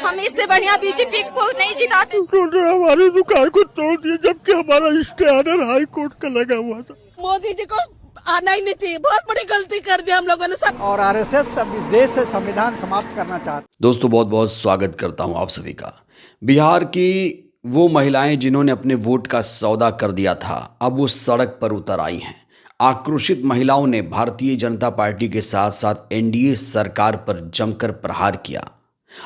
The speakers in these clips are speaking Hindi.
हम इससे बढ़िया बीजेपी को नहीं जिताते। उन्होंने हमारी दुकान को तोड़ दिया जबकि हमारा स्टैंडर्ड हाई कोर्ट का लगा हुआ था। मोदी जी को आना ही नहीं चाहिए, बहुत बड़ी गलती कर दी हम लोगों ने सब। और आरएसएस सब इस देश से संविधान समाप्त करना चाहते। दोस्तों बहुत बहुत स्वागत करता हूं आप सभी का। बिहार की वो महिलाएं जिन्होंने अपने वोट का सौदा कर दिया था, अब वो सड़क पर उतर आई हैं। आक्रोशित महिलाओं ने भारतीय जनता पार्टी के साथ साथ एनडीए सरकार पर जमकर प्रहार किया,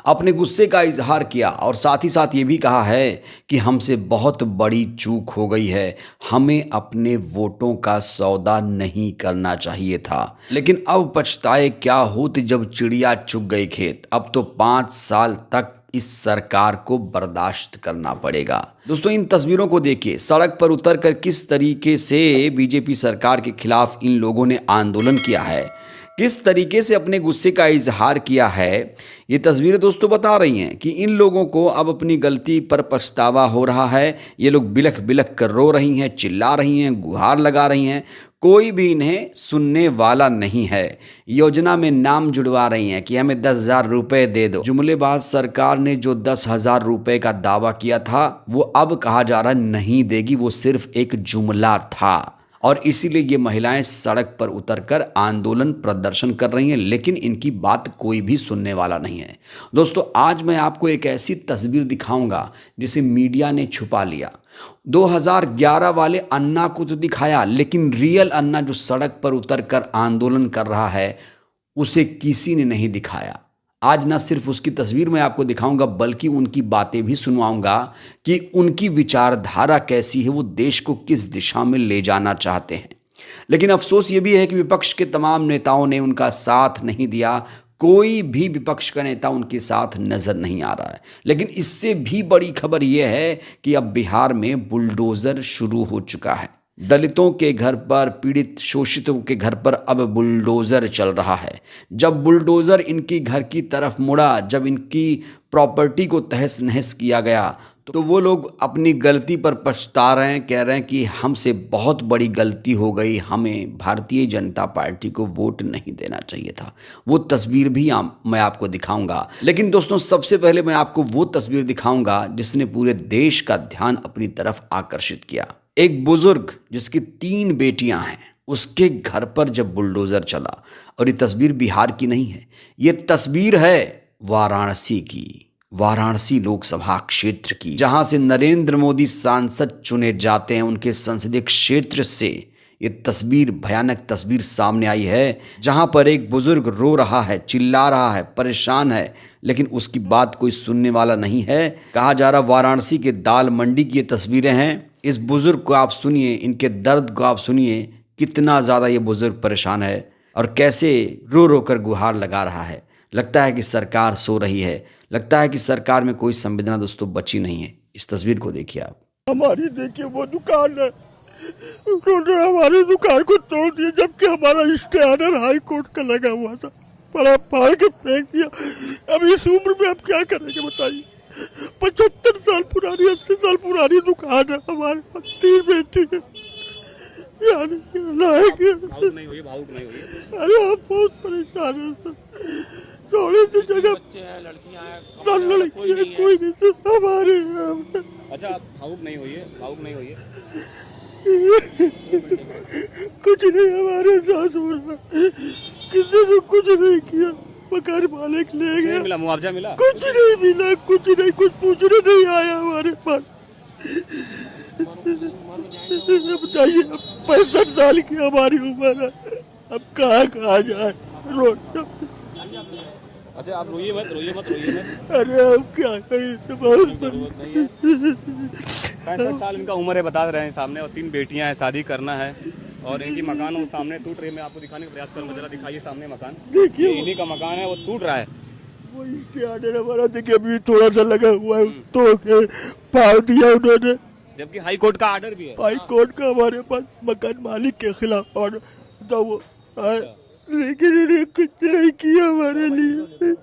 अपने गुस्से का इजहार किया और साथ ही साथ ये भी कहा है कि हमसे बहुत बड़ी चूक हो गई है, हमें अपने वोटों का सौदा नहीं करना चाहिए था। लेकिन अब पछताए क्या होते जब चिड़िया चुग गई खेत। अब तो 5 साल तक इस सरकार को बर्दाश्त करना पड़ेगा। दोस्तों इन तस्वीरों को देखिए, सड़क पर उतरकर किस तरीके से बीजेपी सरकार के खिलाफ इन लोगों ने आंदोलन किया है, किस तरीके से अपने गुस्से का इजहार किया है। ये तस्वीरें दोस्तों बता रही हैं कि इन लोगों को अब अपनी गलती पर पछतावा हो रहा है। ये लोग बिलख बिलख कर रो रही हैं, चिल्ला रही हैं, गुहार लगा रही हैं, कोई भी इन्हें सुनने वाला नहीं है। योजना में नाम जुड़वा रही हैं कि हमें 10,000 रुपये दे दो। जुमलेबाज सरकार ने जो 10,000 रुपये का दावा किया था वो अब कहा जा रहा नहीं देगी, वो सिर्फ एक जुमला था। और इसीलिए ये महिलाएं सड़क पर उतरकर आंदोलन प्रदर्शन कर रही हैं, लेकिन इनकी बात कोई भी सुनने वाला नहीं है। दोस्तों आज मैं आपको एक ऐसी तस्वीर दिखाऊंगा जिसे मीडिया ने छुपा लिया। 2011 वाले अन्ना को तो दिखाया, लेकिन रियल अन्ना जो सड़क पर उतरकर आंदोलन कर रहा है उसे किसी ने नहीं दिखाया। आज न सिर्फ उसकी तस्वीर मैं आपको दिखाऊंगा बल्कि उनकी बातें भी सुनवाऊंगा कि उनकी विचारधारा कैसी है, वो देश को किस दिशा में ले जाना चाहते हैं। लेकिन अफसोस ये भी है कि विपक्ष के तमाम नेताओं ने उनका साथ नहीं दिया। कोई भी विपक्ष का नेता उनके साथ नजर नहीं आ रहा है। लेकिन इससे भी बड़ी खबर यह है कि अब बिहार में बुलडोजर शुरू हो चुका है। दलितों के घर पर, पीड़ित शोषितों के घर पर अब बुलडोज़र चल रहा है। जब बुलडोज़र इनकी घर की तरफ मुड़ा, जब इनकी प्रॉपर्टी को तहस नहस किया गया, तो वो लोग अपनी गलती पर पछता रहे हैं, कह रहे हैं कि हमसे बहुत बड़ी गलती हो गई, हमें भारतीय जनता पार्टी को वोट नहीं देना चाहिए था। वो तस्वीर भी मैं आपको दिखाऊंगा। लेकिन दोस्तों सबसे पहले मैं आपको वो तस्वीर दिखाऊंगा जिसने पूरे देश का ध्यान अपनी तरफ आकर्षित किया। एक बुजुर्ग जिसकी 3 बेटियां हैं, उसके घर पर जब बुलडोजर चला, और ये तस्वीर बिहार की नहीं है, ये तस्वीर है वाराणसी की, वाराणसी लोकसभा क्षेत्र की, जहां से नरेंद्र मोदी सांसद चुने जाते हैं। उनके संसदीय क्षेत्र से ये तस्वीर, भयानक तस्वीर सामने आई है, जहां पर एक बुजुर्ग रो रहा है, चिल्ला रहा है, परेशान है, लेकिन उसकी बात कोई सुनने वाला नहीं है। कहा जा रहा वाराणसी के दाल मंडी की ये तस्वीरें हैं। इस बुजुर्ग को आप सुनिए, इनके दर्द को आप सुनिए, कितना ज़्यादा ये बुजुर्ग परेशान है और कैसे रो रो कर गुहार लगा रहा है। लगता है कि सरकार सो रही है, लगता है कि सरकार में कोई संवेदना दोस्तों बची नहीं है। इस तस्वीर को देखिए आप। हमारी देखिए वो दुकान है, उन्होंने हमारी दुकान को तोड़ दिया जबकि हमारा स्टैंडर्ड हाई कोर्ट का लगा हुआ था। पर फाड़ के फेंक दिया। अब इस उम्र में आप क्या करेंगे बताइए। 75 साल पुरानी, 80 साल पुरानी दुकान है, हमारे पास 3 बेटी है। भावुक नहीं हुई। अरे हम बहुत परेशान है। सोने की जगह बच्चे हैं, लड़कियां हैं, सब लड़कियां, कोई नहीं, सिर्फ हमारे। अच्छा भावुक नहीं हुई। कुछ नहीं हमारे साथ हो रहा, किसी ने कुछ नहीं किया, मकान मालिक ले गया। मिला मुआवजा मिला? कुछ नहीं मिला, कुछ नहीं, कुछ पूछने नहीं आया हमारे पास। बताइए, 65 साल की हमारी उम्र है, अब कहाँ जाए रोड। अच्छा आप रोइए मत। अरे अब क्या करें, बहुत 65 साल इनका उम्र है, बता रहे हैं सामने, और 3 बेटियां हैं, शादी करना है, और इनकी मकान वो सामने टूट रही है। मैं आपको दिखाने का प्रयास करूंगा, जरा दिखाइए सामने मकान। देखिए इन्हीं का मकान है, वो टूट रहा है। वही स्टैंडर्ड हमारा देखिए अभी थोड़ा सा लगा हुआ है, तो फाड़ दिया उन्होंने, जबकि हाई कोर्ट का आर्डर भी है। हाई कोर्ट का हमारे पास मकान मालिक के खिलाफ ऑर्डर था, वो लेकिन इन्हें कुछ नहीं किया हमारे लिए।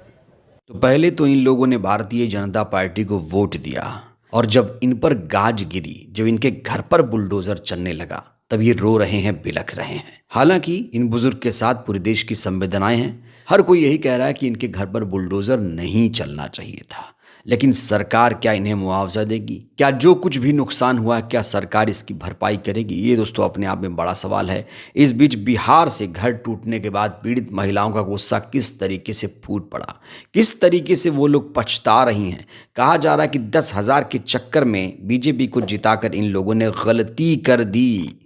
तो पहले तो इन लोगों ने भारतीय जनता पार्टी को वोट दिया, और जब इन पर गाज गिरी, जब इनके घर पर बुलडोजर चलने लगा, तब ये रो रहे हैं, बिलख रहे हैं। हालांकि इन बुजुर्ग के साथ पूरे देश की संवेदनाएं हैं। हर कोई यही कह रहा है कि इनके घर पर बुलडोजर नहीं चलना चाहिए था, लेकिन सरकार क्या इन्हें मुआवजा देगी? क्या जो कुछ भी नुकसान हुआ है क्या सरकार इसकी भरपाई करेगी? ये दोस्तों अपने आप में बड़ा सवाल है। इस बीच बिहार से घर टूटने के बाद पीड़ित महिलाओं का गुस्सा किस तरीके से फूट पड़ा, किस तरीके से वो लोग पछता रही हैं। कहा जा रहा है कि 10,000 के चक्कर में बीजेपी को जिताकर इन लोगों ने गलती कर दी।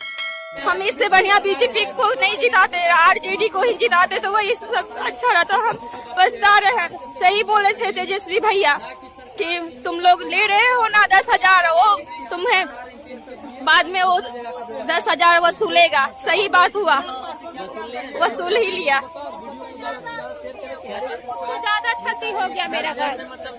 हम इससे बढ़िया बीजेपी को नहीं जिताते, आरजेडी को ही जिताते तो वही सब अच्छा रहता। हम पछता रहे हैं। सही बोले थे तेजस्वी भैया कि तुम लोग ले रहे हो ना 10,000, वो तुम्हें बाद में वो 10,000 वसूलेगा। सही बात हुआ, वसूल ही लिया। ज्यादा क्षति हो गया मेरा घर, तो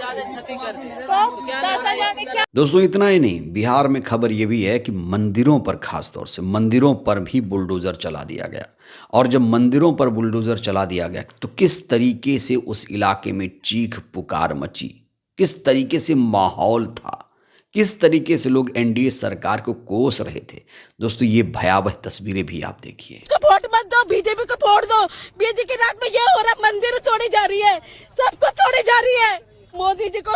10,000 में क्या। दोस्तों इतना ही नहीं, बिहार में खबर यह भी है कि मंदिरों पर, खास तौर से मंदिरों पर भी बुलडोजर चला दिया गया। और जब मंदिरों पर बुलडोजर चला दिया गया तो किस तरीके से उस इलाके में चीख पुकार मची, किस तरीके से माहौल था, किस तरीके से लोग एनडीए सरकार को कोस रहे थे। दोस्तों ये भयावह तस्वीरें भी आप देखिए। वोट मत दो, बीजेपी को वोट दो। बीजेपी के रात में ये हो रहा, मंदिर छोड़ी जा रही है, सबको छोड़ी जा रही है। मोदी जी को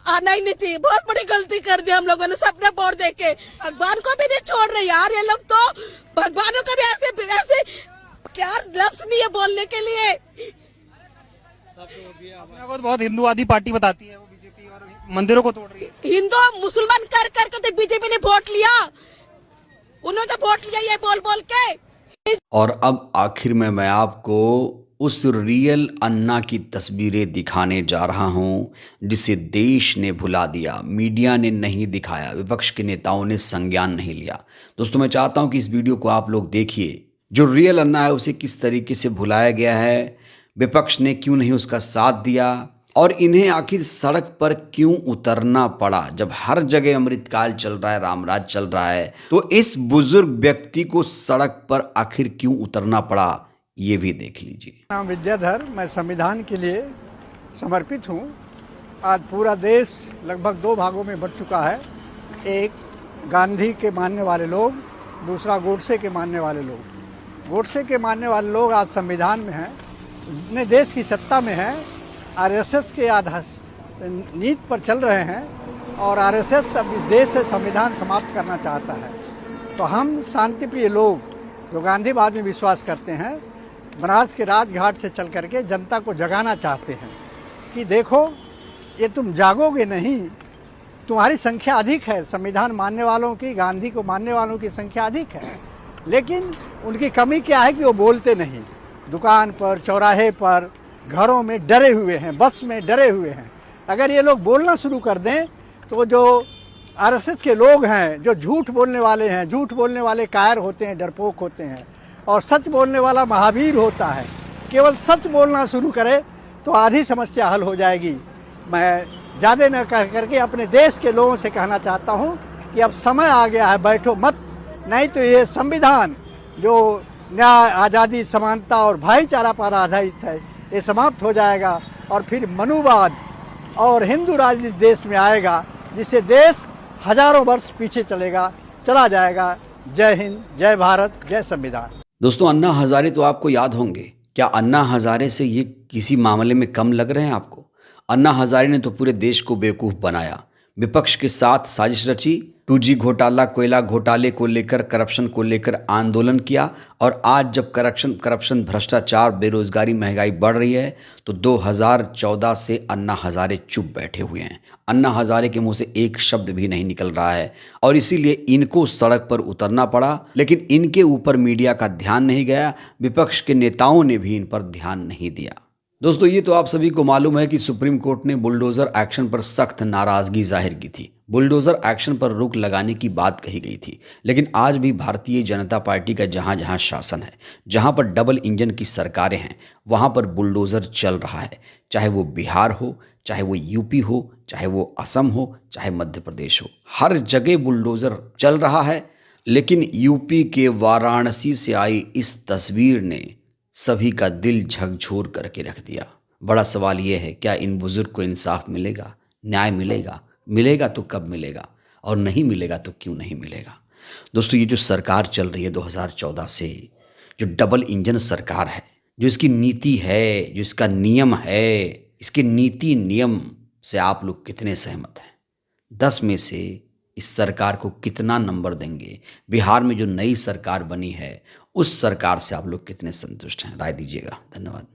आना ही नहीं चाहिए। बहुत बड़ी गलती कर दी हम लोगों ने सबने वोट देके। भगवान को भी नहीं छोड़ रहे यार ये लोग, तो भगवानों को भी ऐसे क्या लफ्ज नहीं है बोलने के लिए। बहुत हिंदूवादी पार्टी बताती है वो बीजेपी, और मंदिरों को तोड़ रही है। हिंदू मुसलमान कर करके तो बीजेपी ने वोट लिया, उन्होंने तो वोट लिया ये बोल बोल के। और अब आखिर में मैं आपको उस रियल अन्ना की तस्वीरें दिखाने जा रहा हूं जिसे देश ने भुला दिया, मीडिया ने नहीं दिखाया, विपक्ष के नेताओं ने संज्ञान नहीं लिया। दोस्तों मैं चाहता हूं कि इस वीडियो को आप लोग देखिए। जो रियल अन्ना है उसे किस तरीके से भुलाया गया है, विपक्ष ने क्यों नहीं उसका साथ दिया, और इन्हें आखिर सड़क पर क्यों उतरना पड़ा। जब हर जगह अमृतकाल चल रहा है, रामराज चल रहा है, तो इस बुजुर्ग व्यक्ति को सड़क पर आखिर क्यों उतरना पड़ा, ये भी देख लीजिए। नाम विद्याधर, मैं संविधान के लिए समर्पित हूँ। आज पूरा देश लगभग 2 भागों में बंट चुका है। एक गांधी के मानने वाले लोग, दूसरा गोडसे के मानने वाले लोग। गोडसे के मानने वाले लोग आज संविधान में हैं, अपने देश की सत्ता में हैं, आरएसएस के आधार नीति पर चल रहे हैं, और आरएसएस अब इस देश से संविधान समाप्त करना चाहता है। तो हम शांतिप्रिय लोग जो गांधीवाद में विश्वास करते हैं, बनारस के राजघाट से चल करके जनता को जगाना चाहते हैं कि देखो ये तुम जागोगे नहीं, तुम्हारी संख्या अधिक है, संविधान मानने वालों की, गांधी को मानने वालों की संख्या अधिक है, लेकिन उनकी कमी क्या है कि वो बोलते नहीं। दुकान पर, चौराहे पर, घरों में डरे हुए हैं, बस में डरे हुए हैं। अगर ये लोग बोलना शुरू कर दें तो जो आरएसएस के लोग हैं, जो झूठ बोलने वाले हैं, झूठ बोलने वाले कायर होते हैं, डरपोक होते हैं, और सच बोलने वाला महावीर होता है, केवल सच बोलना शुरू करे तो आधी समस्या हल हो जाएगी। मैं ज़्यादा न कह करके अपने देश के लोगों से कहना चाहता हूँ कि अब समय आ गया है, बैठो मत, नहीं तो ये संविधान जो न्याय, आज़ादी, समानता और भाईचारा पर आधारित है, ये समाप्त हो जाएगा, और फिर मनुवाद और हिंदू राज इस देश में आएगा, जिससे देश हजारों वर्ष पीछे चला जाएगा। जय हिंद, जय भारत, जय संविधान। दोस्तों अन्ना हजारे तो आपको याद होंगे। क्या अन्ना हजारे से ये किसी मामले में कम लग रहे हैं आपको? अन्ना हजारे ने तो पूरे देश को बेवकूफ़ बनाया, विपक्ष के साथ साजिश रची, 2G घोटाला, कोयला घोटाले को लेकर, करप्शन को लेकर आंदोलन किया, और आज जब करप्शन, भ्रष्टाचार, बेरोजगारी, महंगाई बढ़ रही है तो 2014 से अन्ना हजारे चुप बैठे हुए हैं। अन्ना हजारे के मुंह से एक शब्द भी नहीं निकल रहा है, और इसीलिए इनको सड़क पर उतरना पड़ा। लेकिन इनके ऊपर मीडिया का ध्यान नहीं गया, विपक्ष के नेताओं ने भी इन पर ध्यान नहीं दिया। दोस्तों ये तो आप सभी को मालूम है कि सुप्रीम कोर्ट ने बुलडोज़र एक्शन पर सख्त नाराज़गी जाहिर की थी। बुलडोज़र एक्शन पर रोक लगाने की बात कही गई थी, लेकिन आज भी भारतीय जनता पार्टी का जहां जहां शासन है, जहां पर डबल इंजन की सरकारें हैं, वहां पर बुलडोज़र चल रहा है। चाहे वो बिहार हो, चाहे वो यूपी हो, चाहे वो असम हो, चाहे मध्य प्रदेश हो, हर जगह बुलडोज़र चल रहा है। लेकिन यूपी के वाराणसी से आई इस तस्वीर ने सभी का दिल झकझोर करके रख दिया। बड़ा सवाल ये है, क्या इन बुजुर्ग को इंसाफ मिलेगा, न्याय मिलेगा? मिलेगा तो कब मिलेगा, और नहीं मिलेगा तो क्यों नहीं मिलेगा? दोस्तों ये जो सरकार चल रही है 2014 से, जो डबल इंजन सरकार है, जो इसकी नीति है, जो इसका नियम है, इसके नीति नियम से आप लोग कितने सहमत हैं? 10 में से इस सरकार को कितना नंबर देंगे? बिहार में जो नई सरकार बनी है उस सरकार से आप लोग कितने संतुष्ट हैं? राय दीजिएगा। धन्यवाद।